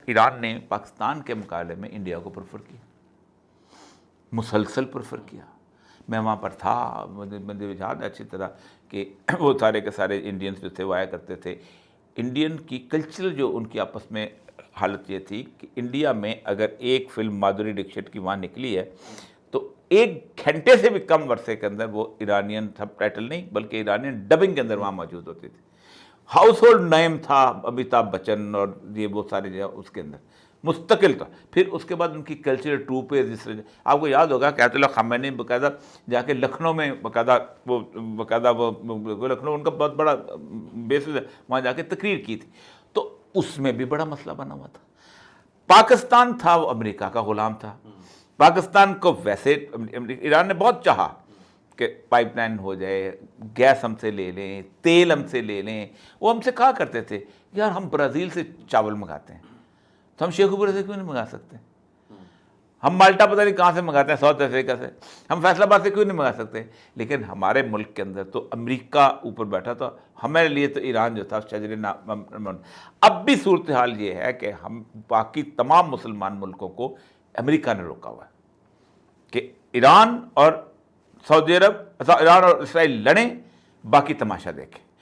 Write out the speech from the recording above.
ایران نے پاکستان کے مقابلے میں انڈیا کو پریفر کیا، مسلسل پریفر کیا. میں وہاں پر تھا، مجھے یاد ہے اچھی طرح کہ وہ سارے کے سارے انڈینس جو تھے وہ آیا کرتے تھے. انڈین کی کلچرل جو ان کی آپس میں حالت یہ تھی کہ انڈیا میں اگر ایک فلم مادھوری ڈکشت کی وہاں نکلی ہے تو 1 گھنٹے سے بھی کم عرصے کے اندر وہ ایرانین سب ٹائٹل نہیں بلکہ ایرانین ڈبنگ کے اندر وہاں موجود ہوتی تھی. ہاؤس ہولڈ نیم تھا امیتابھ بچن اور یہ وہ سارے جو اس کے اندر مستقل تھا. پھر اس کے بعد ان کی کلچرل ٹروپیں جس طرح آپ کو یاد ہوگا کہ آیت اللہ خامنہئی باقاعدہ جا کے لکھنؤ میں باقاعدہ وہ لکھنؤ ان کا بہت بڑا بیسس ہے، وہاں جا کے تقریر کی تھی. تو اس میں بھی بڑا مسئلہ بنا ہوا تھا. پاکستان تھا وہ امریکہ کا غلام تھا. پاکستان کو ویسے ایران نے بہت چاہا کہ پائپ لائن ہو جائے، گیس ہم سے لے لیں، تیل ہم سے لے لیں. وہ ہم سے کہا کرتے تھے یار ہم برازیل سے چاول منگاتے ہیں تو ہم شیخوپورے سے کیوں نہیں منگا سکتے؟ ہم مالٹا پتہ نہیں کہاں سے منگاتے ہیں، ساؤتھ افریقہ سے. ہم فیصل آباد سے کیوں نہیں منگا سکتے؟ لیکن ہمارے ملک کے اندر تو امریکہ اوپر بیٹھا تھا، ہمارے لیے تو ایران جو تھا شجر نامن. اب بھی صورتحال یہ ہے کہ ہم باقی تمام مسلمان ملکوں کو امریکہ نے روکا ہوا ہے کہ ایران اور سعودی عرب، ایران اور اسرائیل لڑیں، باقی تماشا دیکھیں.